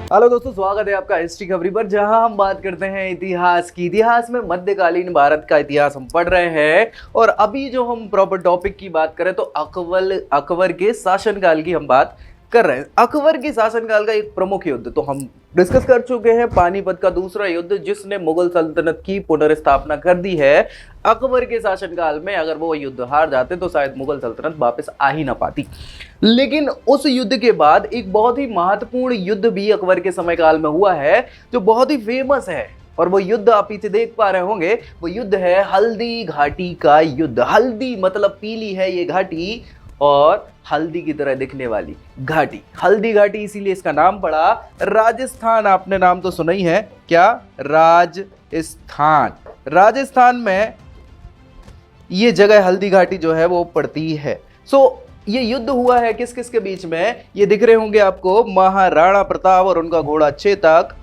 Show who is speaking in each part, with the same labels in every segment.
Speaker 1: Hello दोस्तों, स्वागत है आपका हिस्ट्री खबरी पर, जहां हम बात करते हैं इतिहास की। इतिहास में मध्यकालीन भारत का इतिहास हम पढ़ रहे हैं और अभी जो हम प्रॉपर टॉपिक की बात करें तो अकबर के शासनकाल की हम बात कर रहे हैं। अकबर के शासनकाल का एक प्रमुख युद्ध तो हम डिस्कस कर चुके हैं, पानीपत का दूसरा युद्ध जिसने मुगल सल्तनत की पुनर्स्थापना कर दी है। अकबर के शासनकाल में अगर वो युद्ध हार जाते तो शायद मुगल सल्तनत वापस आ ही ना पाती। लेकिन उस युद्ध के बाद एक बहुत ही महत्वपूर्ण युद्ध भी अकबर के समय काल में हुआ है जो बहुत ही फेमस है, और वो युद्ध आप पीछे देख पा रहे होंगे। वो युद्ध है हल्दी घाटी का युद्ध। हल्दी मतलब पीली है ये घाटी, और हल्दी की तरह दिखने वाली घाटी, हल्दी घाटी इसीलिए इसका नाम पड़ा। राजस्थान, आपने नाम तो सुना ही है, क्या? राजस्थान। राजस्थान में ये जगह हल्दी घाटी जो है वो पड़ती है। ये युद्ध हुआ है किस किस के बीच में? ये दिख रहे होंगे आपको, महाराणा प्रताप और उनका घोड़ा चेतक,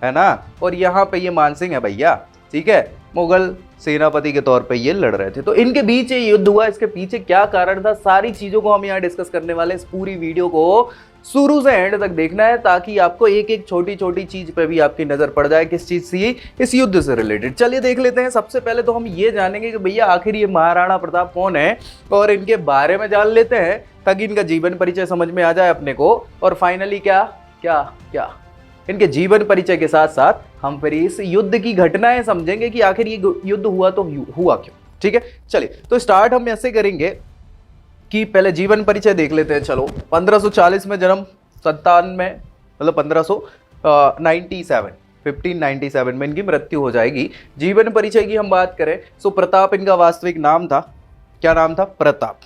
Speaker 1: है ना। और यहाँ पे ये मानसिंह है भैया, ठीक है, मुगल सेनापति के तौर पे ये लड़ रहे थे। तो इनके बीच ये युद्ध हुआ, इसके पीछे क्या कारण था, सारी चीजों को हम यहाँ डिस्कस करने वाले। इस पूरी वीडियो को शुरू से एंड तक देखना है ताकि आपको एक एक छोटी छोटी चीज पे भी आपकी नजर पड़ जाए, किस चीज से, इस युद्ध से रिलेटेड। चलिए देख लेते हैं। सबसे पहले तो हम ये जानेंगे कि भैया आखिर ये महाराणा प्रताप कौन है, और इनके बारे में जान लेते हैं ताकि इनका जीवन परिचय समझ में आ जाए अपने को। और फाइनली क्या क्या क्या इनके जीवन परिचय के साथ साथ हम फिर इस युद्ध की घटनाएं समझेंगे कि आखिर ये युद्ध हुआ तो हुआ क्यों। ठीक है, चलिए तो स्टार्ट हम ऐसे करेंगे कि पहले जीवन परिचय देख लेते हैं। चलो, 1540 में जन्म, 57 में, मतलब 1597 में इनकी मृत्यु हो जाएगी। जीवन परिचय की हम बात करें तो प्रताप इनका वास्तविक नाम था। क्या नाम था? प्रताप।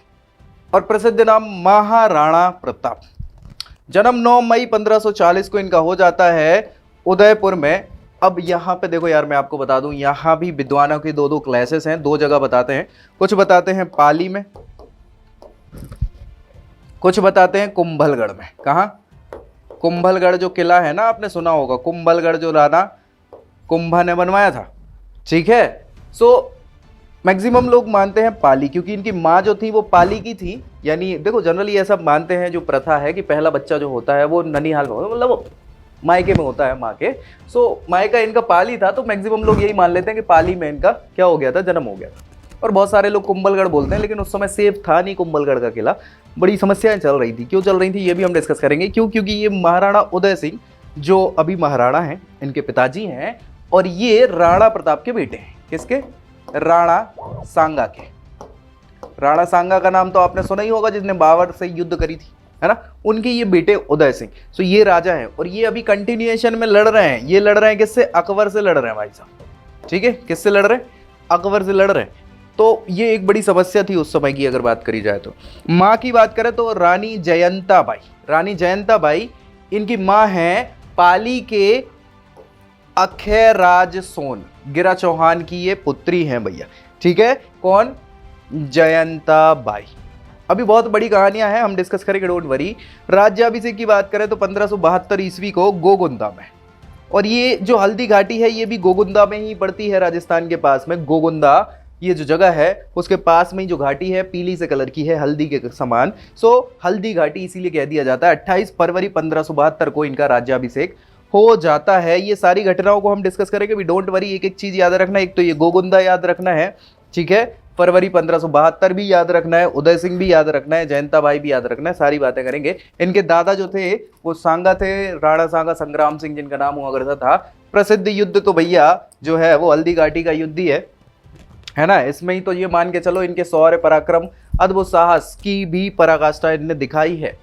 Speaker 1: और प्रसिद्ध नाम महाराणा प्रताप। जन्म 9 मई 1540 को इनका हो जाता है उदयपुर में। अब यहाँ पे देखो यार, मैं आपको बता दूं, यहाँ भी विद्वानों की दो क्लासेस हैं, दो जगह बताते हैं। कुछ बताते हैं पाली में, कुछ बताते हैं कुंभलगढ़ में। कहाँ? कुंभलगढ़ जो किला है ना, आपने सुना होगा, कुंभलगढ़ जो राणा कुंभा ने बनवाया था। ठीक है, सो मैक्सिमम लोग मानते हैं पाली, क्योंकि इनकी माँ जो थी वो पाली की थी। यानी देखो, जनरली ऐसा मानते हैं, जो प्रथा है कि पहला बच्चा जो होता है वो ननिहाल में, मतलब मायके में होता है माँ के। सो मायका इनका पाली था, तो मैक्सिमम लोग यही मान लेते हैं कि पाली में इनका क्या हो गया था, जन्म हो गया था। और बहुत सारे लोग कुंभलगढ़ बोलते हैं, लेकिन उस समय सेफ था नहीं कुंभलगढ़ का किला, बड़ी समस्याएं चल रही थी। क्यों चल रही थी ये भी हम डिस्कस करेंगे। क्यों? क्योंकि ये महाराणा उदय सिंह जो अभी महाराणा हैं, इनके पिताजी हैं, और ये राणा प्रताप के बेटे हैं। किसके? राणा सांगा के। राणा सांगा का नाम तो आपने सुना ही होगा, जिसने बाबर से युद्ध करी थी, है ना। उनके ये बेटे उदय सिंह, सो ये राजा हैं, और ये अभी कंटिन्यूएशन में लड़ रहे हैं। ये लड़ रहे हैं किससे? अकबर से लड़ रहे हैं भाई साहब। ठीक है, किससे लड़ रहे हैं? अकबर से लड़ रहे हैं। तो ये एक बड़ी समस्या थी उस समय की, अगर बात करी जाए तो। माँ की बात करें तो रानी जयंता बाई। रानी जयंता बाई इनकी माँ है पाली के अक्षयराज सोन, गिरा चौहान की ये पुत्री हैं भैया। ठीक है, कौन? जयंता बाई। अभी बहुत बड़ी कहानियां हैं, हम डिस्कस करेंगे, डोंट वरी। राज्याभिषेक की बात करें तो 1572 ईस्वी को गोगुंदा में, और ये जो हल्दी घाटी है ये भी गोगुंदा में ही पड़ती है, राजस्थान के पास में। गोगुंदा ये जो जगह है उसके पास में ही जो घाटी है, पीली से कलर की है, हल्दी के समान। सो हल्दी घाटी इसीलिए कह दिया जाता है। 28 फरवरी 1572 को इनका राज्याभिषेक हो जाता है। ये सारी घटनाओं को हम डिस्कस करेंगे, भी डोंट वरी। एक एक चीज याद रखना, एक तो ये गोगुंदा याद रखना है, ठीक है, फरवरी 1572 भी याद रखना है, उदय सिंह भी याद रखना है, जयंता बाई भी याद रखना है, सारी बातें करेंगे। इनके दादा जो थे वो सांगा थे, राणा सांगा संग्राम सिंह जिनका नाम हुआ करता था। प्रसिद्ध युद्ध तो भैया जो है वो हल्दी घाटी का युद्ध ही है ना। इसमें ही तो ये मान के चलो, इनके शौर्य पराक्रम अद्भुत साहस की भी पराकाष्ठा इनने दिखाई है।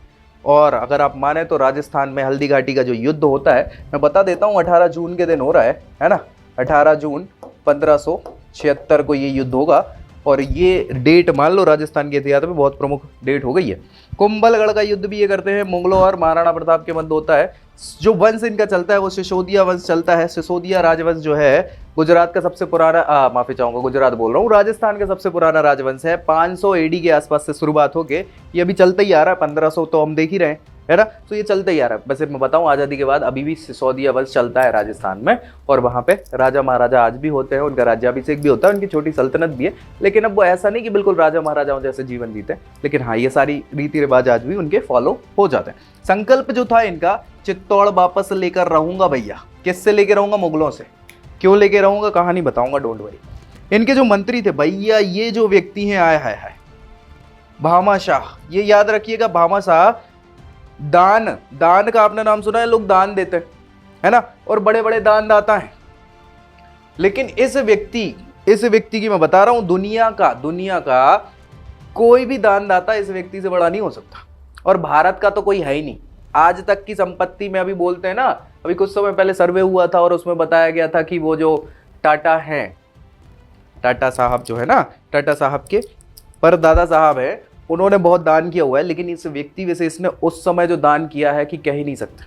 Speaker 1: और अगर आप माने तो राजस्थान में हल्दी घाटी का जो युद्ध होता है, मैं बता देता हूँ, 18 जून के दिन हो रहा है ना। 18 जून 1576 को ये युद्ध होगा, और ये डेट मान लो राजस्थान के इतिहास में बहुत प्रमुख डेट हो गई है। कुंभलगढ़ का युद्ध भी ये करते हैं, मुगलों और महाराणा प्रताप के मध्य होता है। जो वंश इनका चलता है वो सिसोदिया वंश चलता है। सिसोदिया राजवंश जो है गुजरात का सबसे पुराना माफी चाहूंगा, गुजरात बोल रहा हूँ, राजस्थान का सबसे पुराना राजवंश है। 500 एडी के आसपास से शुरुआत होके ये अभी चलता ही आ रहा है। 1500 तो हम देख ही रहे हैं, है ना। तो ये चलता ही आ रहा है। वैसे मैं बताऊं, आज़ादी के बाद अभी भी सिसोदिया वंश चलता है राजस्थान में, और वहाँ पे राजा महाराजा आज भी होते हैं, उनका राज्याभिषेक भी होता है, उनकी छोटी सल्तनत भी है। लेकिन अब वो ऐसा नहीं कि बिल्कुल राजा महाराजाओं जैसे जीवन जीते, लेकिन हाँ, ये सारी रीति रिवाज आज भी उनके फॉलो हो जाते हैं। संकल्प जो था इनका, चित्तौड़ वापस लेकर रहूंगा भैया। किससे लेके रहूंगा? मुगलों से। क्यों लेके रहूंगा? कहानी बताऊंगा, डोंट वरी। इनके जो मंत्री थे भैया, ये जो व्यक्ति हैं, आय हाय हाय, भामा शाह। ये याद रखिएगा, भामा शाह। दान का आपने नाम सुना है? लोग दान देते हैं, है ना, और बड़े बड़े दानदाता हैं। लेकिन इस व्यक्ति की मैं बता रहा हूं, दुनिया का कोई भी दानदाता इस व्यक्ति से बड़ा नहीं हो सकता। और भारत का तो कोई है ही नहीं। आज तक की संपत्ति में अभी बोलते हैं ना, अभी कुछ समय पहले सर्वे हुआ था और उसमें बताया गया था कि वो जो टाटा हैं, टाटा साहब जो है ना, टाटा साहब के परदादा साहब है, उन्होंने बहुत दान किया हुआ है। लेकिन इस व्यक्ति विशेष ने उस समय जो दान किया है कि कह ही नहीं सकते।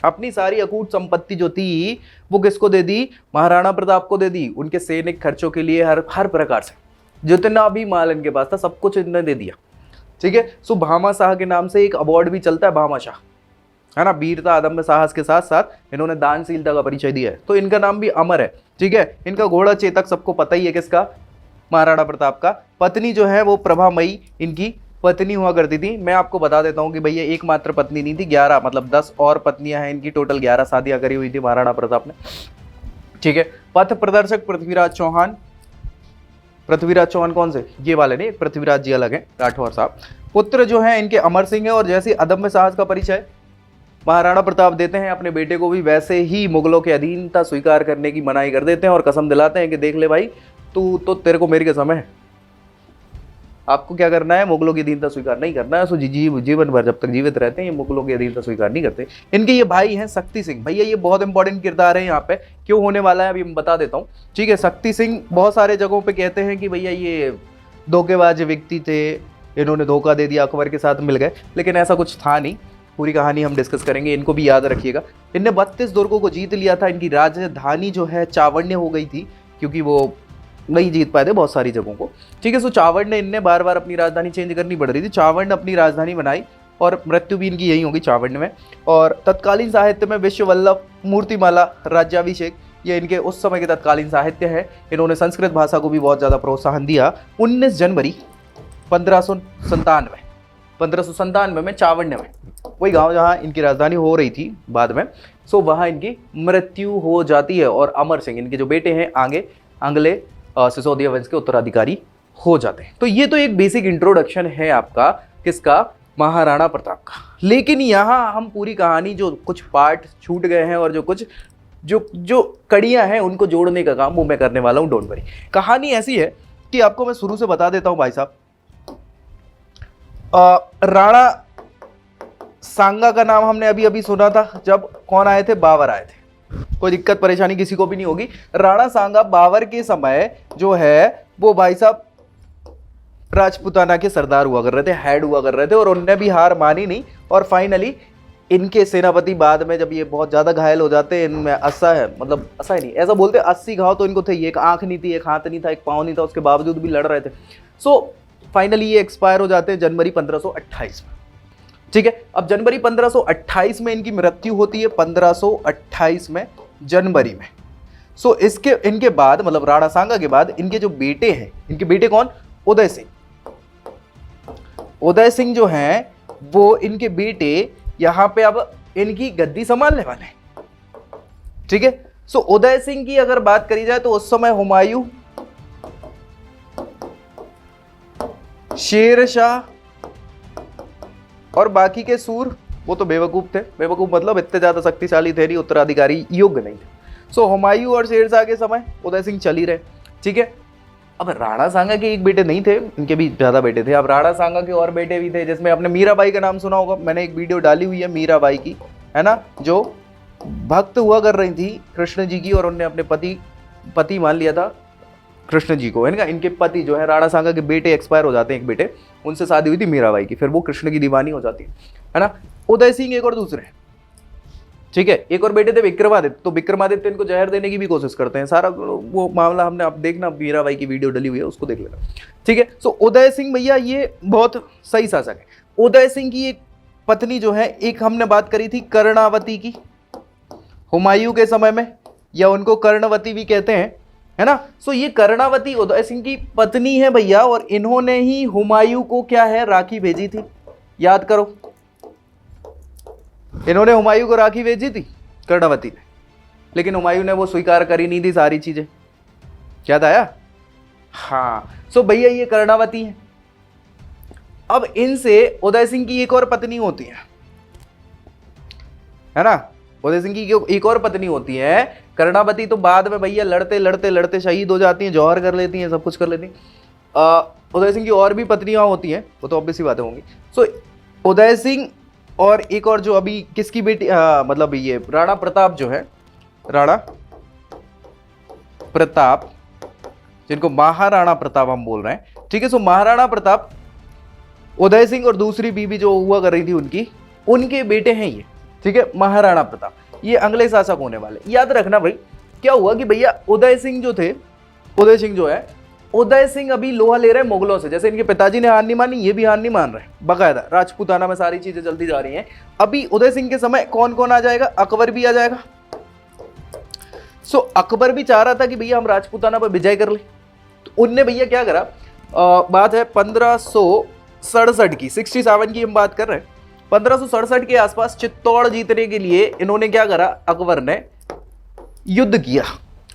Speaker 1: अपनी सारी अकूट संपत्ति जो थी वो किसको दे दी? महाराणा प्रताप को दे दी। उनके सैनिक खर्चों के लिए हर प्रकार से जितना भी माल इनके पास था सब कुछ इन्होंने दे दिया। ठीक है। सो भामा शाह के नाम से एक अवार्ड भी चलता है, भामा शाह, है ना। वीरता, अदम्य साहस के साथ साथ इन्होंने दानशीलता का परिचय दिया है, तो इनका नाम भी अमर है। ठीक है। इनका घोड़ा चेतक सबको पता ही है, किसका? महाराणा प्रताप का। पत्नी जो है वो प्रभामयी इनकी पत्नी हुआ करती थी। मैं आपको बता देता हूँ कि भैया एकमात्र पत्नी नहीं थी, 11 मतलब 10 और पत्नियां हैं इनकी। टोटल 11 शादियां करी हुई थी महाराणा प्रताप ने। ठीक है। पथ प्रदर्शक पृथ्वीराज चौहान। पृथ्वीराज चौहान कौन से? ये वाले नहीं, पृथ्वीराज जी अलग हैं, राठौर साहब। पुत्र जो है इनके अमर सिंह है। और जैसे अदम्य साहस का परिचय महाराणा प्रताप देते हैं अपने बेटे को भी, वैसे ही मुगलों की अधीनता स्वीकार करने की मनाही कर देते हैं और कसम दिलाते हैं कि देख ले भाई, तू तो, तेरे को मेरी कसम है, आपको क्या करना है? मुगलों की अधीनता स्वीकार नहीं करना है। सो जीवन भर जब तक जीवित रहते हैं ये मुगलों की अधीनता स्वीकार नहीं करते। इनके ये भाई हैं शक्ति सिंह। भैया ये बहुत इंपॉर्टेंट किरदार है यहाँ पे, क्यों होने वाला है अभी मैं बता देता हूँ। ठीक है। शक्ति सिंह बहुत सारे जगहों पे कहते हैं कि भैया ये धोखेबाज व्यक्ति थे, इन्होंने धोखा दे दिया, अकबर के साथ मिल गए, लेकिन ऐसा कुछ था नहीं। पूरी कहानी हम डिस्कस करेंगे, इनको भी याद रखिएगा। इनने 32 दुर्गों को जीत लिया था। इनकी राजधानी जो है चावण्य हो गई थी, क्योंकि वो नहीं जीत पाए थे बहुत सारी जगहों को। ठीक है। सो चावण्य, इनने बार बार अपनी राजधानी चेंज करनी पड़ रही थी। चावण्य अपनी राजधानी बनाई और मृत्यु भी इनकी यही होगी, चावण्य में। और तत्कालीन साहित्य में विश्व वल्लभ, मूर्तिमाला, राज्याभिषेक, ये इनके उस समय के तत्कालीन साहित्य है। इन्होंने संस्कृत भाषा को भी बहुत ज़्यादा प्रोत्साहन दिया। 19 जनवरी 1597 में चावण्य में, वही गांव जहां इनकी राजधानी हो रही थी बाद में, सो वहां इनकी मृत्यु हो जाती है। और अमर सिंह, इनके जो बेटे हैं, आंगले सिसोदिया वंश के उत्तराधिकारी हो जाते हैं। तो ये तो एक बेसिक इंट्रोडक्शन है आपका, किसका? महाराणा प्रताप का। लेकिन यहाँ हम पूरी कहानी, जो कुछ पार्ट छूट गए हैं और जो कड़ियाँ हैं उनको जोड़ने का काम वो मैं करने वाला हूँ, डोंट वरी। कहानी ऐसी है कि आपको मैं शुरू से बता देता हूँ भाई साहब। राणा सांगा का नाम हमने अभी अभी सुना था, जब कौन आए थे? बाबर आए थे। कोई दिक्कत परेशानी किसी को भी नहीं होगी। राणा सांगा बाबर के समय जो है वो भाई साहब राजपूताना के सरदार हुआ कर रहे थे, हेड हुआ कर रहे थे, और उनने भी हार मानी नहीं। और फाइनली इनके सेनापति बाद में जब ये बहुत ज़्यादा घायल हो जाते हैं, इनमें असा ही नहीं, ऐसा बोलते 80 घाव तो इनको थे। एक आंख नहीं थी, एक हाथ नहीं था, एक पाँव नहीं था, उसके बावजूद भी लड़ रहे थे। सो फाइनली ये एक्सपायर हो जाते हैं जनवरी 1528 में। ठीक है। अब जनवरी 1528 में इनकी मृत्यु होती है, 1528 में जनवरी में। सो इनके बाद, मतलब राणा सांगा के बाद, इनके जो बेटे हैं, इनके बेटे कौन? उदय सिंह। उदय सिंह जो हैं वो इनके बेटे यहां पे अब इनकी गद्दी संभालने वाले हैं। ठीक है। सो उदय सिंह की अगर बात करी जाए तो उस समय हुमायूं, शेरशाह और बाकी के सूर, वो तो बेवकूफ़ थे। बेवकूफ़ मतलब इतने ज़्यादा शक्तिशाली थे नहीं, उत्तराधिकारी योग्य नहीं थे। सो हुमायूं और शेरशाह के समय उदय सिंह चल ही रहे। ठीक है। अब राणा सांगा के एक बेटे नहीं थे, इनके भी ज़्यादा बेटे थे। अब राणा सांगा के और बेटे भी थे, जिसमें आपने मीराबाई का नाम सुना होगा, मैंने एक वीडियो डाली हुई है मीराबाई की, है ना, जो भक्त हुआ कर रही थी कृष्ण जी की, और उनने अपने पति मान लिया था कृष्ण जी को, है ना। इनके पति जो है राणा सांगा के बेटे एक्सपायर हो जाते हैं, एक बेटे, उनसे शादी हुई थी मीराबाई की, फिर वो कृष्ण की दीवानी हो जाती है ना। उदय सिंह एक और दूसरे, ठीक है। एक और बेटे थे विक्रमादित्य, तो विक्रमादित्य इनको जहर देने की भी कोशिश करते हैं। सारा वो मामला हमने, आप देखना मीराबाई की वीडियो डली हुई है, उसको देख लेना। ठीक है। सो उदय सिंह भैया ये बहुत सही शासक है। उदय सिंह की एक पत्नी जो है, एक हमने बात करी थी कर्णावती की, हुमायूं के समय में, या उनको कर्णवती भी कहते हैं, है ना। सो ये कर्णावती उदय सिंह की पत्नी है भैया, और इन्होंने ही हुमायूं को क्या है, राखी भेजी थी। याद करो, इन्होंने हुमायूं को राखी भेजी थी कर्णावती ने, लेकिन हुमायूं ने वो स्वीकार करी नहीं थी सारी चीजें। याद आया? हाँ। सो भैया ये कर्णावती है। अब इनसे उदय सिंह की एक और पत्नी होती है ना। उदय सिंह की एक और पत्नी होती है कर्णावती, तो बाद में भैया लड़ते लड़ते लड़ते शहीद हो जाती हैं, जौहर कर लेती हैं, सब कुछ कर लेती हैं। उदय सिंह की और भी पत्नियां होती हैं, वो तो ऑब्वियस सी बातें होंगी। सो उदय सिंह और एक और जो अभी किसकी बेटी, मतलब ये राणा प्रताप जो है, राणा प्रताप, जिनको महाराणा प्रताप हम बोल रहे हैं। ठीक है। सो महाराणा प्रताप, उदय सिंह और दूसरी बीबी जो हुआ कर रही थी उनकी, उनके बेटे हैं ये। ठीक है। महाराणा प्रताप ये अगले शासक होने वाले। याद रखना भाई, क्या हुआ कि भैया उदय सिंह जो थे, उदय सिंह जो है, उदय सिंह अभी लोहा ले रहे हैं मुगलों से। जैसे इनके पिताजी ने हार नहीं मानी, ये भी हार नहीं मान रहे, बकायदा राजपूताना में सारी चीजें चलती जा रही हैं। अभी उदय सिंह के समय कौन कौन आ जाएगा, अकबर भी आ जाएगा। सो अकबर भी चाह रहा था कि भैया हम राजपूताना पर विजय कर ले, तो उनने भैया क्या करा, बात है 1567 की, 67 की हम बात कर रहे हैं। 1567 के आसपास चित्तौड़ जीतने के लिए इन्होंने क्या करा, अकबर ने युद्ध किया,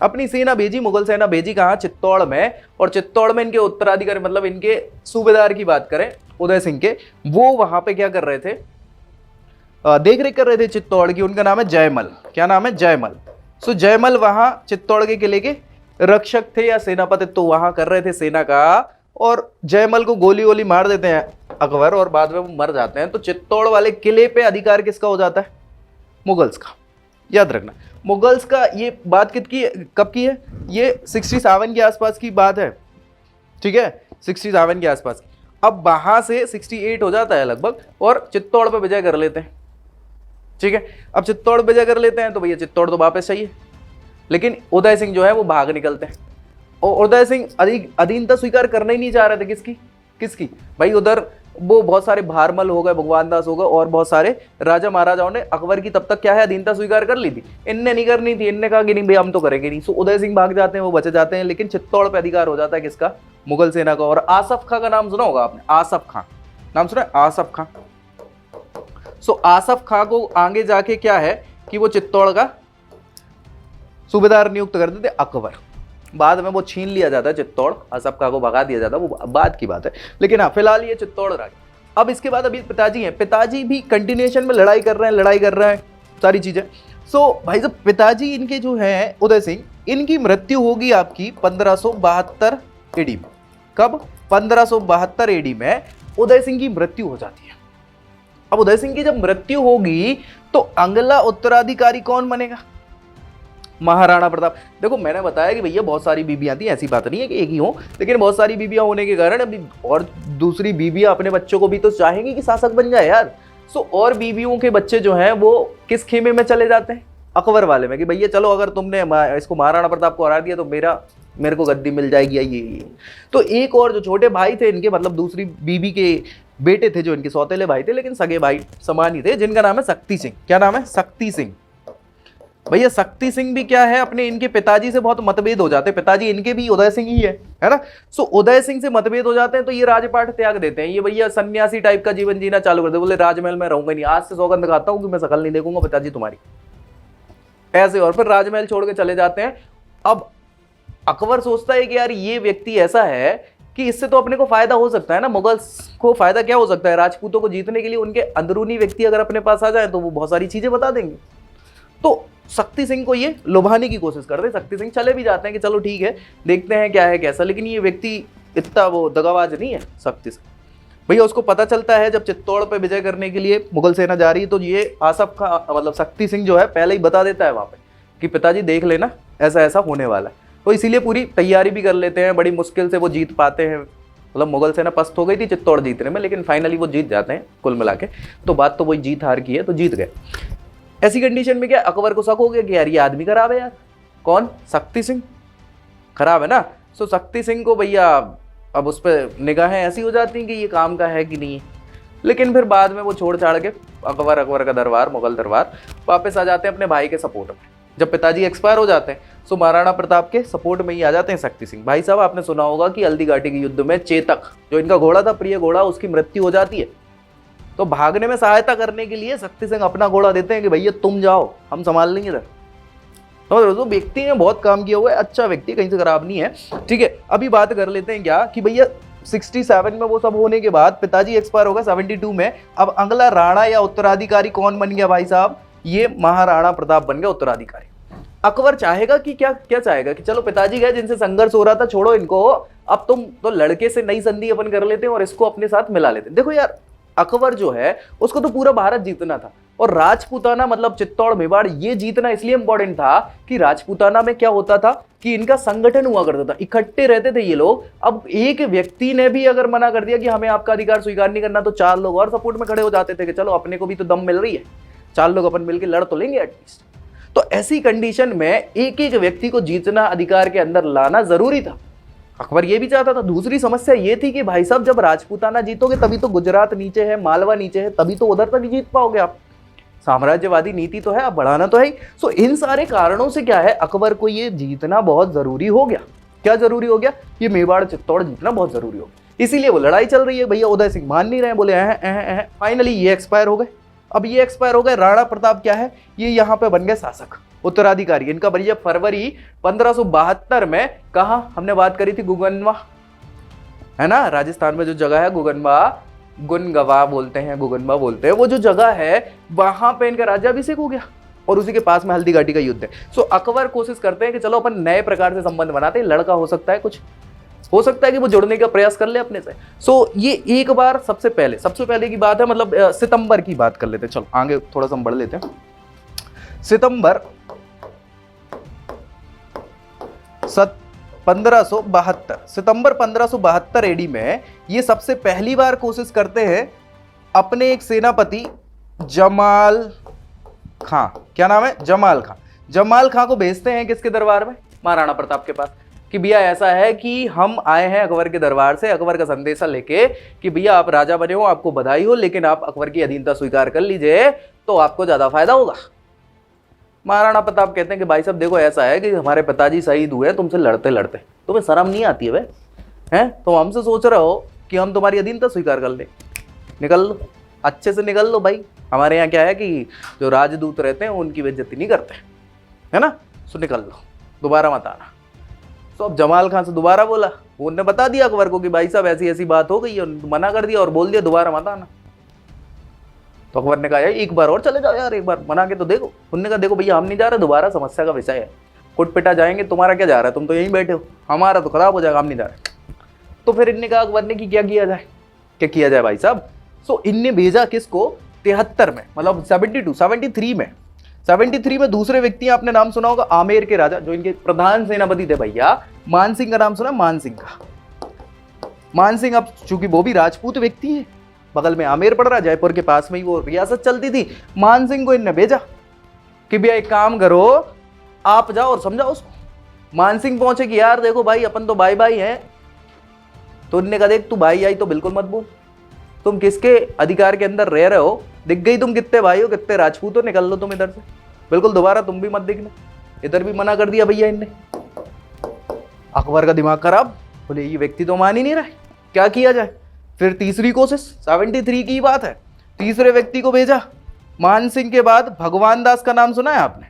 Speaker 1: अपनी सेना भेजी, मुगल सेना भेजी कहां, चित्तौड़ में। और चित्तौड़ में इनके उत्तराधिकारी, मतलब इनके सूबेदार की बात करें उदय सिंह के, वो वहां पे क्या कर रहे थे, देख रेख कर रहे थे चित्तौड़ की। उनका नाम है जयमल। क्या नाम है? जयमल। सो जयमल वहां चित्तौड़ के किले के रक्षक थे या सेनापति, तो वहां कर रहे थे सेना का। और जयमल को गोली गोली मार देते हैं अकबर, और बाद में वो मर जाते हैं। तो चित्तौड़ वाले किले पे अधिकार किसका हो जाता है? मुगल्स का। याद रखना, मुगल्स का। ये बात कब की है? ये 67 के आसपास की बात है। ठीक है, 67 के आसपास। अब वहां से 68 हो जाता है लगभग, और चित्तौड़ पे विजय कर लेते हैं। ठीक है। अब चित्तौड़ विजय कर लेते हैं तो भैया चित्तौड़ तो वापस चाहिए, लेकिन उदय सिंह जो है वो भाग निकलते हैं। और उदय सिंह अधीनता स्वीकार करना ही नहीं चाह रहे थे। किसकी भाई? उधर वो बहुत सारे भारमल हो गए, भगवान दास हो गए, और बहुत सारे राजा महाराजाओं ने अकबर की तब तक क्या है, अधीनता स्वीकार कर ली थी। इनने नहीं करनी थी, इनने कहा कि नहीं भैया हम तो करेंगे नहीं। सो उदय सिंह भाग जाते हैं, वो बचे जाते हैं, लेकिन चित्तौड़ पे अधिकार हो जाता है किसका? मुगल सेना का। और आसफ खां का नाम सुना होगा आपने, आसफ खां नाम सुना है? आसफ खां। सो आसफ खां को आगे जाके क्या है कि वो चित्तौड़ का सूबेदार नियुक्त करते थे अकबर। बाद में वो छीन लिया जाता है चित्तौड़, आसफ खां को भगा दिया जाता है, वो बाद की बात है। लेकिन हाँ, फिलहाल ये चित्तौड़ रहा। अब इसके बाद अभी पिताजी हैं, पिताजी भी कंटिन्यूएशन में लड़ाई कर रहे हैं सारी चीजें। सो भाई साहब, पिताजी इनके जो हैं उदय सिंह, इनकी मृत्यु होगी आपकी 1572 एडी में। कब? 1572 एडी में उदय सिंह की मृत्यु हो जाती है। अब उदय सिंह की जब मृत्यु होगी तो अगला उत्तराधिकारी कौन बनेगा? महाराणा प्रताप। देखो मैंने बताया कि भैया बहुत सारी बीबियां थी, ऐसी बात नहीं है कि एक ही हो, लेकिन बहुत सारी बीबियां होने के कारण अभी और दूसरी बीबियां अपने बच्चों को भी तो चाहेंगी कि शासक बन जाए यार। सो और बीबियों के बच्चे जो हैं वो किस खेमे में चले जाते हैं? अकबर वाले में, कि भैया चलो अगर तुमने इसको महाराणा प्रताप को हरा दिया तो मेरे को गद्दी मिल जाएगी या ये। तो एक और जो छोटे भाई थे इनके, मतलब दूसरी बीबी के बेटे थे जो इनके सौतेले भाई थे, लेकिन सगे भाई समान ही थे, जिनका नाम है शक्ति सिंह। क्या नाम है? शक्ति सिंह। भैया शक्ति सिंह भी क्या है, अपने इनके पिताजी से बहुत मतभेद हो जाते हैं। पिताजी इनके भी उदय सिंह ही है ना। सो उदय सिंह से मतभेद हो जाते हैं तो ये राजपाट त्याग देते हैं। ये भैया सन्यासी टाइप का जीवन जीना चालू कर दे, बोले राजमहल में रहूंगा नहीं, आज से सौगंध खाता हूं कि मैं शकल नहीं देखूंगा पिताजी तुम्हारी, ऐसे। और फिर राजमहल छोड़ के चले जाते हैं। अब अकबर सोचता है कि यार ये व्यक्ति ऐसा है कि इससे तो अपने को फायदा हो सकता है ना। मुगल्स को फायदा क्या हो सकता है? राजपूतों को जीतने के लिए उनके अंदरूनी व्यक्ति अगर अपने पास आ जाए तो वो बहुत सारी चीजें बता देंगे। तो शक्ति सिंह को ये लुभाने की कोशिश करते हैं। शक्ति सिंह चले भी जाते हैं कि चलो ठीक है, देखते हैं क्या है कैसा। लेकिन ये व्यक्ति इतना वो दगाबाज नहीं है शक्ति सिंह। भैया उसको पता चलता है जब चित्तौड़ पे विजय करने के लिए मुगल सेना जा रही है, तो ये आसफ खां, मतलब शक्ति सिंह जो है, पहले ही बता देता है वहां पे कि पिताजी देख लेना ऐसा ऐसा होने वाला है। तो इसीलिए पूरी तैयारी भी कर लेते हैं। बड़ी मुश्किल से वो जीत पाते हैं, मतलब मुगल सेना पस्त हो गई थी चित्तौड़ जीतने में, लेकिन फाइनली वो जीत जाते हैं कुल मिला के। तो बात तो वही जीत हार की है, तो जीत गए। ऐसी कंडीशन में क्या अकबर को शक हो गया कि यार ये आदमी खराब है यार। कौन? शक्ति सिंह खराब है ना। सो शक्ति सिंह को भैया अब उस पर निगाहें ऐसी हो जाती हैं कि ये काम का है कि नहीं है। लेकिन फिर बाद में वो छोड़ छाड़ के अकबर का दरबार, मुगल दरबार वापस आ जाते हैं अपने भाई के सपोर्ट में। जब पिताजी एक्सपायर हो जाते हैं सो महाराणा प्रताप के सपोर्ट में ही आ जाते हैं शक्ति सिंह। भाई साहब आपने सुना होगा कि हल्दी घाटी के युद्ध में चेतक जो इनका घोड़ा था, प्रिय घोड़ा, उसकी मृत्यु हो जाती है। तो भागने में सहायता करने के लिए शक्ति सिंह अपना घोड़ा देते हैं कि भैया तुम जाओ, हम संभाल लेंगे इधर। तो व्यक्ति ने बहुत काम किया हुआ है, अच्छा व्यक्ति, कहीं से खराब नहीं है। ठीक है, अभी बात कर लेते हैं क्या कि भैया 67 में वो सब होने के बाद पिताजी एक्सपायर होगा 72 में। अब अगला राणा या उत्तराधिकारी कौन बन गया भाई साहब? ये महाराणा प्रताप बन गया उत्तराधिकारी। अकबर चाहेगा कि क्या चाहेगा कि चलो पिताजी गए, जिनसे संघर्ष हो रहा था, छोड़ो इनको, अब तुम तो लड़के से नई संधि अपन कर लेते हैं और इसको अपने साथ मिला लेते हैं। देखो यार, अकबर जो है उसको तो पूरा भारत जीतना था, और राजपूताना मतलब चित्तौड़ मेवाड़ ये जीतना इसलिए इंपॉर्टेंट था कि राजपूताना में क्या होता था कि इनका संगठन हुआ करता था, इकट्ठे रहते थे ये लोग। अब एक व्यक्ति ने भी अगर मना कर दिया कि हमें आपका अधिकार स्वीकार नहीं करना, तो 4 लोग और सपोर्ट में खड़े हो जाते थे कि चलो अपने को भी तो दम मिल रही है, 4 लोग अपन मिलकर लड़ तो लेंगे एटलीस्ट। तो ऐसी कंडीशन में एक एक व्यक्ति को जीतना, अधिकार के अंदर लाना जरूरी था। अकबर ये भी चाहता था। दूसरी समस्या ये थी कि भाई साहब जब राजपूताना जीतोगे तभी तो गुजरात नीचे है, मालवा नीचे है, तभी तो उधर तक जीत पाओगे आप। साम्राज्यवादी नीति तो है, अब बढ़ाना तो है ही। सो इन सारे कारणों से क्या है, अकबर को ये जीतना बहुत जरूरी हो गया। क्या जरूरी हो गया? ये मेवाड़ चित्तौड़ जीतना बहुत जरूरी हो गया। इसीलिए वो लड़ाई चल रही है। भैया उदय सिंह मान नहीं रहे, बोले फाइनली ये एक्सपायर हो गए। अब ये एक्सपायर हो गए, राणा प्रताप क्या है, ये यहाँ पे बन गए शासक, उत्तराधिकारी। इनका भैया फरवरी 1572 में, कहा हमने बात करी थी, गुगनवा है ना, राजस्थान में जो जगह है गुगनवा, गुनगवा बोलते हैं, गुगनवा बोलते हैं, वो जो जगह है वहां पे इनका राज्याभिषेक हो गया और उसी के पास में हल्दी घाटी का युद्ध है। सो अकबर कोशिश करते हैं कि चलो अपन नए प्रकार से संबंध बनाते हैं, लड़का हो सकता है, कुछ हो सकता है कि वो जुड़ने का प्रयास कर ले अपने से। सो ये एक बार सबसे पहले की बात है, मतलब सितंबर की बात कर लेते हैं। चलो आगे थोड़ा सा हम बढ़ लेते हैं। सितंबर 1572 एडी में ये सबसे पहली बार कोशिश करते हैं अपने एक सेनापति जमाल खां, क्या नाम है, जमाल खां। जमाल खां को भेजते हैं किसके दरबार में? महाराणा प्रताप के पास, कि भैया ऐसा है कि हम आए हैं अकबर के दरबार से, अकबर का संदेशा लेके कि भैया आप राजा बने हो, आपको बधाई हो, लेकिन आप अकबर की अधीनता स्वीकार कर लीजिए तो आपको ज्यादा फायदा होगा। महाराणा प्रताप कहते हैं कि भाई साहब देखो ऐसा है कि हमारे पिताजी शहीद हुए तुमसे लड़ते लड़ते, तुम्हें शर्म नहीं आती है हैं? तो हमसे सोच रहे हो कि हम तुम्हारी अधीनता स्वीकार कर ले, निकल लो, अच्छे से निकल लो भाई। हमारे यहाँ क्या है कि जो राजदूत रहते हैं उनकी बेइज्जती नहीं करते, है ना, सो निकल लो, दोबारा मत आना। तो अब जमाल खान से दोबारा बोला, उन्होंने बता दिया अकबर को कि भाई साहब ऐसी ऐसी बात हो गई है, मना कर दिया और बोल दिया दोबारा मत आना। तो अकबर ने कहा यार एक बार और चले जाओ यार, एक बार मना के तो देखो। उन्होंने कहा देखो भैया हम नहीं जा रहे, दोबारा समस्या का विषय है, कुट पिटा जाएंगे, तुम्हारा क्या जा रहा है, तुम तो यहीं बैठे हो, हमारा तो खराब हो जाएगा, हम नहीं जा रहे। तो फिर इनने कहा अकबर ने कि क्या किया जाए, क्या किया जाए भाई साहब। सो इनने भेजा किसको? 73 में, मतलब 73 में दूसरे व्यक्ति, आपने नाम सुना होगा आमेर के राजा, जो इनके प्रधान सेनापति थे भैया, मान सिंह का नाम सुना? मान सिंह का। मान सिंह अब चूंकि वो भी राजपूत व्यक्ति है, बगल में आमेर पड़ रहा, जयपुर के पास में ही वो रियासत चलती थी। मान सिंह को इनने भेजा कि भैया एक काम करो, आप जाओ और समझाओ उसको। मान सिंह पहुंचे कि यार देखो भाई अपन तो भाई भाई हैं। तो उनने कहा देख तू भाई आई तो बिल्कुल मत बोल, तुम किसके अधिकार के अंदर रह रहे हो, दिख गई तुम कितने भाई हो, कितने राजपूत हो, निकल लो तुम इधर से, बिल्कुल दोबारा तुम भी मत दिखना। इधर भी मना कर दिया भैया इनने। अकबर का दिमाग खराब, बोले ये व्यक्ति तो मान ही नहीं रहा, क्या किया जाए। फिर तीसरी कोशिश, 73 की बात है, तीसरे व्यक्ति को भेजा। मान सिंह के बाद भगवान दास का नाम सुना है आपने?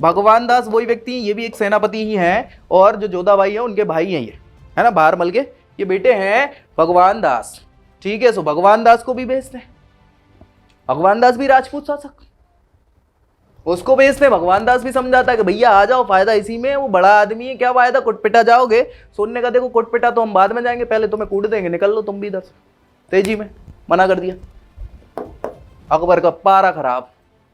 Speaker 1: भगवान दास वही व्यक्ति, ये भी एक सेनापति ही हैं और जो जोधाबाई है उनके भाई हैं, ये है ना, बाहरमल के ये बेटे हैं भगवान दास। ठीक है, सो भगवान दास को भी भेजते हैं। भगवान दास भी राजपूत शासक, उसको भेजते हैं। भगवान दास भी समझाता है कि भैया आ जाओ, फायदा इसी में, वो बड़ा आदमी है, क्या फायदा, कुटपिटा जाओगे। सुनने का देखो कुटपिटा तो हम बाद में जाएंगे, पहले तुम्हें कूट देंगे, निकल लो तुम भी इधर से। तेजी में मना कर दिया। अकबर का पारा खराब,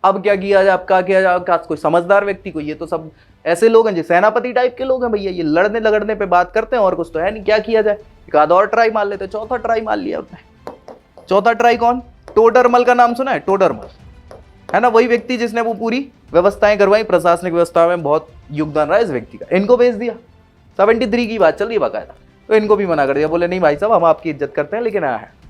Speaker 1: अब क्या किया जाए, अब क्या किया जाए, कोई समझदार व्यक्ति को, ये तो सब ऐसे लोग हैं जो सेनापति टाइप के लोग हैं भैया, ये लड़ने लगड़ने पे बात करते हैं और कुछ तो है नहीं। क्या किया जाए, एक आधा और ट्राई मार लेते, चौथा ट्राई मार लिया उसने। चौथा ट्राई कौन? टोडरमल का नाम सुना है? टोडरमल, है ना, वही व्यक्ति जिसने वो पूरी व्यवस्थाएं करवाई, प्रशासनिक व्यवस्था में बहुत योगदान रहा इस व्यक्ति का, इनको भेज दिया। 73 की बात चल रही है बाकायदा, तो इनको भी मना कर दिया, बोले नहीं भाई साहब हम आपकी इज्जत करते हैं लेकिन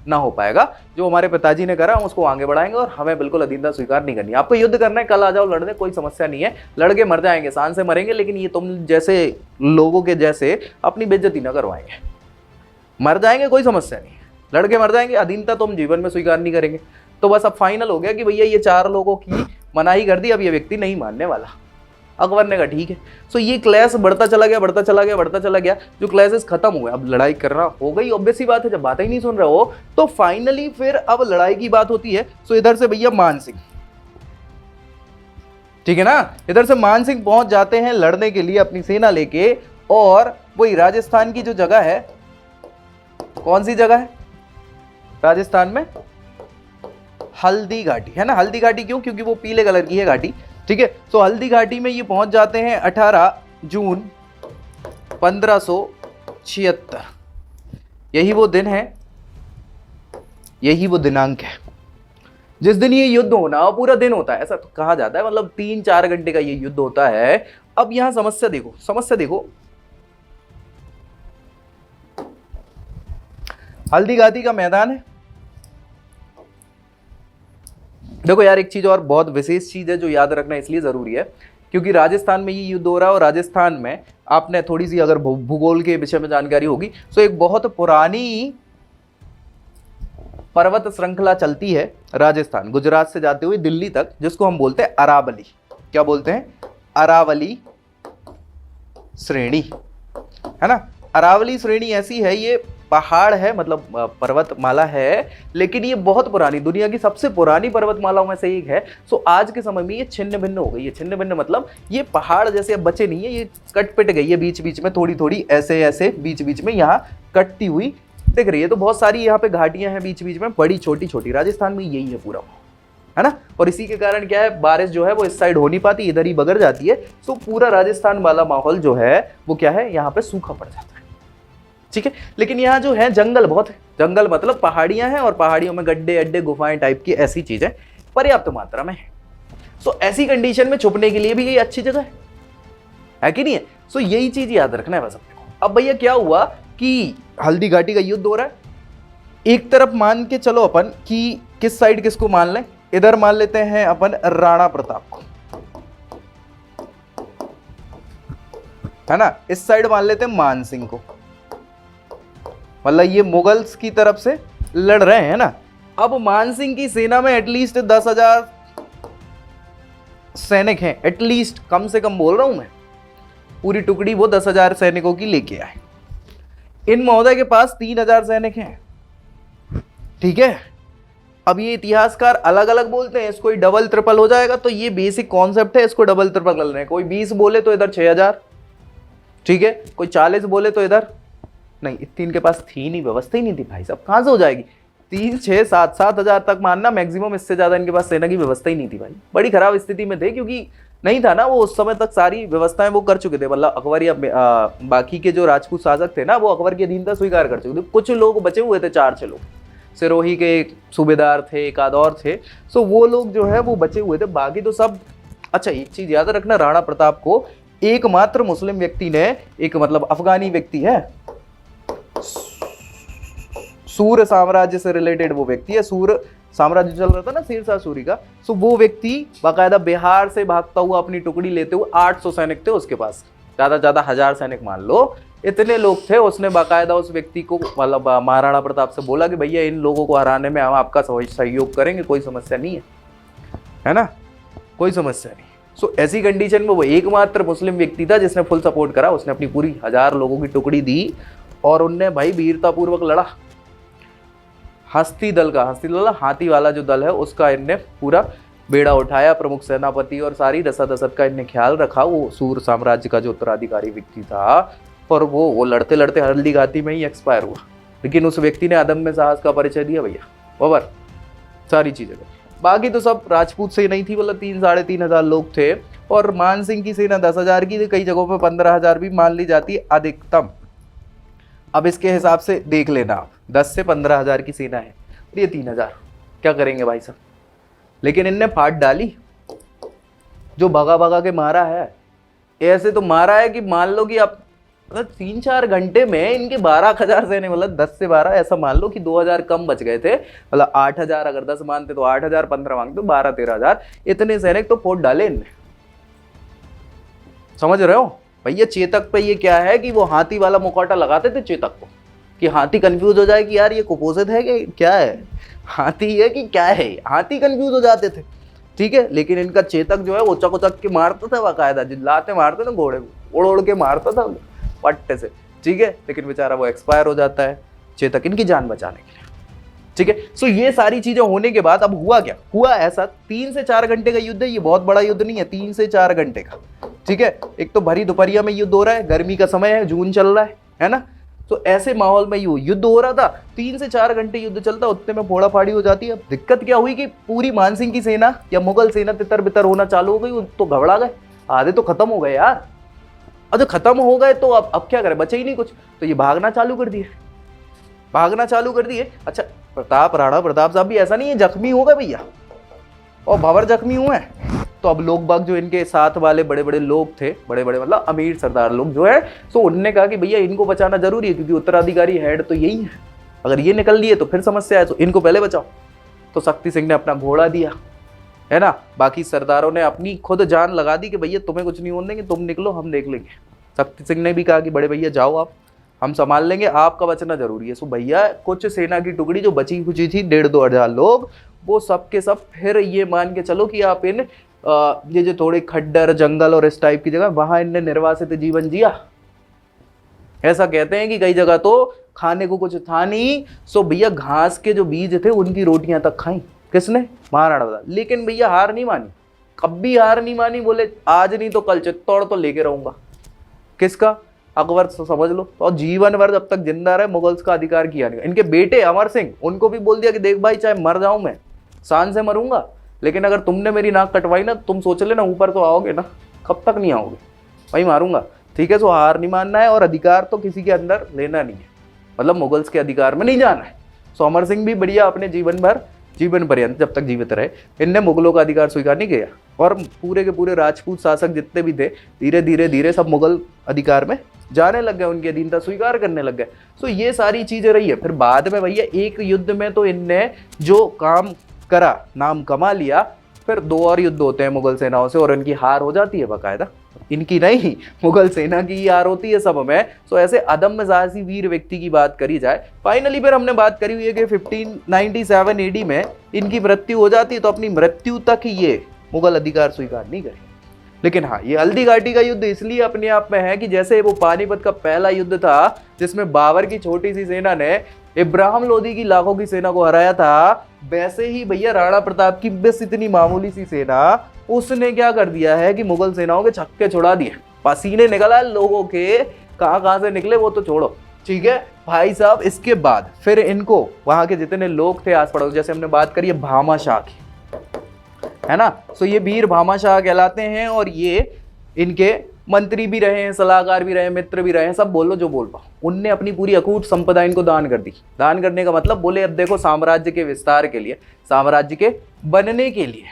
Speaker 1: ना हो पाएगा, जो हमारे पिताजी ने करा हम उसको आगे बढ़ाएंगे और हमें बिल्कुल अधीनता स्वीकार नहीं करनी। आपको युद्ध करना है कल आ जाओ लड़ने, कोई समस्या नहीं है, लड़के मर जाएंगे, शान से मरेंगे, लेकिन ये तुम जैसे लोगों के जैसे अपनी बेइज्जती ना करवाएंगे। मर जाएंगे कोई समस्या नहीं, लड़के मर जाएंगे, अधीनता तुम जीवन में स्वीकार नहीं करेंगे। तो बस अब फाइनल हो गया कि भैया ये 4 लोगों की मनाही कर दी, अब ये व्यक्ति नहीं मानने वाला। अकबर ने कहा ठीक है। सो ये क्लैश बढ़ता चला गया, जो क्लैशेस खत्म हुए, अब लड़ाई करना हो गई, ऑब्वियस सी बात है, जब बातें ही नहीं सुन रहे हो तो फाइनली फिर अब लड़ाई की बात होती है। सो इधर से भैया मान सिंह, ठीक है ना, इधर से मान सिंह पहुंच जाते हैं लड़ने के लिए अपनी सेना लेके, और वही राजस्थान की जो जगह है, कौन सी जगह है राजस्थान में, हल्दी घाटी, है ना। हल्दी घाटी क्यों, क्योंकि वो पीले कलर की है घाटी, ठीक है। तो हल्दी घाटी में ये पहुंच जाते हैं 18 जून 1576। यही वो दिन है, यही वो दिनांक है जिस दिन ये युद्ध होना, पूरा दिन होता है ऐसा तो कहा जाता है, मतलब 3-4 घंटे का ये युद्ध होता है। अब यहां समस्या देखो, हल्दी घाटी का मैदान है। देखो यार, एक चीज और बहुत विशेष चीज है जो याद रखना इसलिए जरूरी है क्योंकि राजस्थान में ये युद्ध हो रहा है, और राजस्थान में आपने थोड़ी सी अगर भूगोल के विषय में जानकारी होगी तो एक बहुत पुरानी पर्वत श्रृंखला चलती है राजस्थान, गुजरात से जाते हुए दिल्ली तक, जिसको हम बोलते हैं अरावली। क्या बोलते हैं, अरावली श्रेणी, है ना। अरावली श्रेणी ऐसी है, ये पहाड़ है, मतलब पर्वतमाला है, लेकिन ये बहुत पुरानी, दुनिया की सबसे पुरानी पर्वतमालाओं में से एक है। सो आज के समय में ये छिन्न भिन्न हो गई है। छिन्न भिन्न मतलब ये पहाड़ जैसे अब बचे नहीं है, ये कट पिट गई है, बीच बीच में थोड़ी थोड़ी ऐसे बीच बीच में यहाँ कटती हुई दिख रही है। तो बहुत सारी यहाँ पे घाटियां हैं बीच बीच में, बड़ी छोटी छोटी। राजस्थान में यही है पूरा, है ना। और इसी के कारण क्या है, बारिश जो है वो इस साइड हो नहीं पाती, इधर ही बगर जाती है। सो पूरा राजस्थान वाला माहौल जो है वो क्या है, यहाँ पे सूखा पड़ जाता है, ठीक है। लेकिन यहाँ जो है जंगल बहुत है, जंगल मतलब पहाड़ियां हैं, और पहाड़ियों में गड्ढे अड्डे गुफाएं टाइप की ऐसी चीजें पर्याप्त मात्रा में है। सो ऐसी कंडीशन में छुपने के लिए भी ये अच्छी जगह है कि नहीं है। सो यही चीज याद रखना है बस अपने को। अब भैया क्या हुआ कि हल्दी घाटी का युद्ध हो रहा है, एक तरफ मान के चलो अपन कि किस साइड किसको मान लें, इधर मान लेते हैं अपन राणा प्रताप को, है ना। इस साइड मान लेते हैं मान सिंह को, मतलब ये मुगल्स की तरफ से लड़ रहे हैं ना। अब मान सिंह की सेना में एटलीस्ट 10,000 सैनिक हैं, एटलीस्ट, कम से कम बोल रहा हूं मैं, पूरी टुकड़ी वो 10,000 सैनिकों की लेके आए। इन महोदय के पास 3,000 सैनिक हैं, ठीक है। अब ये इतिहासकार अलग अलग बोलते हैं, इसको डबल ट्रिपल हो जाएगा, तो ये बेसिक कॉन्सेप्ट है, इसको डबल ट्रिपल कर लें। कोई 20 बोले तो इधर 6,000, ठीक है, कोई 40 बोले तो इधर नहीं, इतनी इनके पास थी नहीं, व्यवस्था ही नहीं थी भाई साहब, कहां से हो जाएगी। 3, 6, 7, 7,000 तक मानना मैक्सिमम, इससे ज्यादा इनके पास सेना की व्यवस्था ही नहीं थी भाई। बड़ी खराब स्थिति में थे, क्योंकि नहीं था ना वो उस समय तक सारी व्यवस्थाएं वो कर चुके थे। मतलब अकबर या बाकी के जो राजपूत शासक थे ना, वो अकबर की अधीनता स्वीकार कर चुके थे। कुछ लोग बचे हुए थे, 4-6 लोग, सिरोही के सूबेदार थे, एक आध और थे। सो वो लोग जो है वो बचे हुए थे, बाकी तो सब। अच्छा एक चीज याद रखना, राणा प्रताप को एकमात्र मुस्लिम व्यक्ति ने, एक मतलब अफगानी व्यक्ति है, सूर साम्राज्य से रिलेटेड वो व्यक्ति है, सूर साम्राज्य चल रहा था ना शेरशाह सूरी का। सो वो व्यक्ति बाकायदा बिहार से भागता हुआ अपनी टुकड़ी लेते हुए, 800 सैनिक थे उसके पास, ज्यादा ज्यादा 1000 सैनिक मान लो, इतने लोग थे। उसने बाकायदा उस व्यक्ति को, मतलब महाराणा प्रताप से बोला कि भैया इन लोगों को हराने में हम आपका सहयोग करेंगे, कोई समस्या नहीं है ना, कोई समस्या नहीं। सो ऐसी कंडीशन में वो एकमात्र मुस्लिम व्यक्ति था जिसने फुल सपोर्ट करा। उसने अपनी पूरी 1000 लोगों की टुकड़ी दी और उनने भाई वीरतापूर्वक लड़ा। हस्ती दल हाथी वाला जो दल है उसका इनने पूरा बेड़ा उठाया। प्रमुख सेनापति और सारी रसद का इनने ख्याल रखा। वो सूर साम्राज्य का जो उत्तराधिकारी व्यक्ति था, और वो लड़ते लड़ते हल्दी घाटी में ही एक्सपायर हुआ। लेकिन उस व्यक्ति ने अदम्य साहस का परिचय दिया भैया, ओवर सारी चीजें। बाकी तो सब राजपूत से नहीं थी, मतलब 3-3,500 लोग थे। और मान सिंह की सेना 10,000 की थी, कई जगहों पे 15,000 भी मान ली जाती है अधिकतम। अब इसके हिसाब से देख लेना आप, 10 से 15,000 की सेना है, ये 3,000 क्या करेंगे भाई साहब। लेकिन इनने फाड़ डाली, जो भगा भगा के मारा है। ऐसे तो मारा है कि मान लो कि आप मतलब 3-4 घंटे में इनके 12,000 सैनिक, मतलब 10 से 12, ऐसा मान लो कि 2,000 कम बच गए थे, मतलब 8,000 अगर 10 मानते तो 8,000, 15 मांगते तो 12-13,000, इतने सैनिक तो फोड़ डाले इनने। समझ रहे हो भैया? चेतक पे ये क्या है कि वो हाथी वाला मुखौटा लगाते थे चेतक को, कि हाथी कंफ्यूज हो जाए कि यार ये कुपोषित है कि क्या है, हाथी है कि क्या है, हाथी कंफ्यूज हो जाते थे, ठीक है। लेकिन इनका चेतक जो है वो उचक उचक के मारता था बाकायदा, जिलाते मारते ना घोड़े को, उड़ उड़ के मारता था पट्टे से, ठीक है। लेकिन बेचारा वो एक्सपायर हो जाता है चेतक इनकी जान बचाने के लिए, ठीक है। सो ये सारी चीजें होने के बाद अब हुआ क्या? हुआ ऐसा, 3 से 4 घंटे का युद्ध है, ये बहुत बड़ा युद्ध नहीं है, 3 से 4 घंटे का, ठीक है। एक तो भरी दोपहरिया में युद्ध हो रहा है, गर्मी का समय है, जून चल रहा है ना। तो ऐसे माहौल में युद्ध हो रहा था, 3 से 4 घंटे युद्ध चलता, उतने में फोड़ा फाड़ी हो जाती है। अब दिक्कत क्या हुई कि पूरी मानसिंह की सेना या मुगल सेना तितर बितर होना चालू हो गई, तो घबरा गए, आधे तो खत्म हो गए यार। अब खत्म हो गए तो अब क्या करें, बचे ही नहीं कुछ, तो ये भागना चालू कर दिए, भागना चालू कर दिए। अच्छा, राणा प्रताप साहब भी ऐसा नहीं है जख्मी हो गए भैया, और भंवर जख्मी हुए हैं। तो अब लोग बाग जो इनके साथ वाले बड़े बड़े लोग थे, बड़े बड़े मतलब अमीर सरदार लोग जो है, तो उनने कहा कि भैया इनको बचाना जरूरी है, क्योंकि उत्तराधिकारी हेड तो यही है, अगर ये निकल लिए तो फिर समस्या है, तो इनको पहले बचाओ। तो शक्ति सिंह ने अपना घोड़ा दिया, है ना। बाकी सरदारों ने अपनी खुद जान लगा दी कि भैया तुम्हें कुछ नहीं होने देंगे, तुम निकलो, हम देख लेंगे। शक्ति सिंह ने भी कहा कि बड़े भैया जाओ आप, हम संभाल लेंगे, आपका बचना जरूरी है। सो भैया कुछ सेना की टुकड़ी जो बची खुची थी, 1,500-2 हजार लोग, वो सब के सब फिर ये मान के चलो कि आप इन ये जो थोड़े खड्डर जंगल और इस टाइप की जगह, वहां इनने निर्वासित जीवन जिया। ऐसा कहते हैं कि कई जगह तो खाने को कुछ था नहीं, सो भैया घास के जो बीज थे उनकी रोटियां तक खाई। किसने? महाराणा प्रताप। लेकिन भैया हार नहीं मानी, कभी हार नहीं मानी, बोले आज नहीं तो कल चित्तौड़ तो लेके रहूंगा। किसका? अकबर, समझ लो। तो जीवन भर जब तक जिंदा रहे मुगल्स का अधिकार किया नहीं। इनके बेटे अमर सिंह, उनको भी बोल दिया कि देख भाई, चाहे मर जाऊं मैं, शान से मरूंगा, लेकिन अगर तुमने मेरी नाक कटवाई ना, तुम सोच लेना ऊपर तो आओगे ना, कब तक नहीं आओगे, वही मारूंगा, ठीक है। सो हार नहीं मानना है, और अधिकार तो किसी के अंदर लेना नहीं है, मतलब मुगल्स के अधिकार में नहीं जाना है। सो अमर सिंह भी बढ़िया अपने जीवन पर्यंत जब तक जीवित रहे, इनने मुगलों का अधिकार स्वीकार नहीं किया, और पूरे के पूरे राजपूत शासक जितने भी थे, धीरे धीरे धीरे सब मुगल अधिकार में जाने लग गए, उनकी अधीनता स्वीकार करने लग गए। सो ये सारी चीजें रही है। फिर बाद में भैया एक युद्ध में तो इनने जो काम करा, नाम कमा लिया, फिर 2 और युद्ध होते हैं मुगल सेनाओं से, और इनकी हार हो जाती है बाकायदा, इनकी नहीं, मुगल सेना की ही हार होती है सब में। सो ऐसे अदम्य साहसी वीर व्यक्ति की बात करी जाए, फाइनली फिर हमने बात करी हुई है कि 1597 AD में इनकी मृत्यु हो जाती है। तो अपनी मृत्यु तक ये मुगल अधिकार स्वीकार नहीं करे। लेकिन हाँ, ये हल्दी घाटी का युद्ध इसलिए अपने आप में है कि जैसे वो पानीपत का पहला युद्ध था, जिसमें बाबर की छोटी सी सेना ने इब्राहिम लोदी की लाखों की सेना को हराया था, वैसे ही भैया राणा प्रताप की बस इतनी मामूली सी सेना, उसने क्या कर दिया है कि मुगल सेनाओं के छक्के छुड़ा दिए। पसीने निकला लोगों के, कहां से निकले वो तो छोड़ो, ठीक है भाई साहब। इसके बाद फिर इनको वहां के जितने लोग थे आस पड़ोस, जैसे हमने बात करी है भामाशाह की, है ना। सो ये वीर भामाशाह कहलाते हैं, और ये इनके मंत्री भी रहे हैं, सलाहकार भी रहे, मित्र भी रहे, सब बोलो जो बोल पाओ। उनने अपनी पूरी अकूट संपदा इनको दान कर दी। दान करने का मतलब, बोले अब देखो साम्राज्य के विस्तार के लिए, साम्राज्य के बनने के लिए,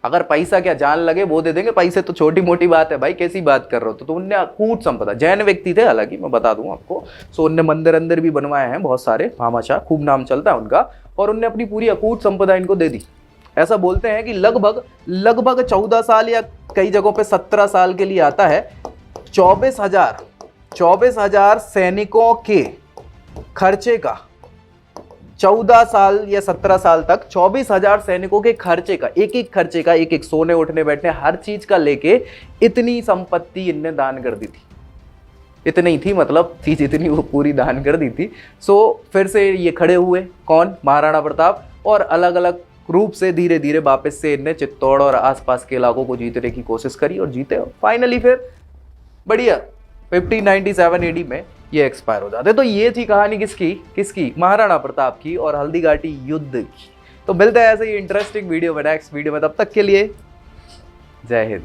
Speaker 1: अगर पैसा क्या जान लगे वो दे देंगे, पैसे तो छोटी मोटी बात है भाई, कैसी बात कर रहे हो। तो उनने अकूट संपदा, जैन व्यक्ति थे हालांकि, मैं बता दूं आपको। सो उनने मंदिर अंदर भी बनवाए हैं बहुत सारे, भामाशाह खूब नाम चलता है उनका, और उनने अपनी पूरी अकूट संपदा इनको दे दी। ऐसा बोलते हैं कि लगभग 14 साल या कई जगहों पे 17 साल के लिए आता है, 24,000 सैनिकों के खर्चे का, 14 साल या 17 साल तक 24,000 सैनिकों के खर्चे का, एक खर्चे का, एक सोने उठने बैठने हर चीज का लेके इतनी संपत्ति इनने दान कर दी थी। इतनी थी, मतलब चीज इतनी, वो पूरी दान कर दी थी। सो फिर से ये खड़े हुए, कौन? महाराणा प्रताप, और अलग अलग रूप से धीरे धीरे वापस से इनने चित्तौड़ और आसपास के इलाकों को जीतने की कोशिश करी, और जीते। फाइनली फिर बढ़िया 1597 AD में ये एक्सपायर हो जाते। तो ये थी कहानी किसकी? महाराणा प्रताप की और हल्दी घाटी युद्ध की। तो मिलते हैं ऐसे ही इंटरेस्टिंग वीडियो में नेक्स्ट वीडियो में, तब तक के लिए जय हिंद।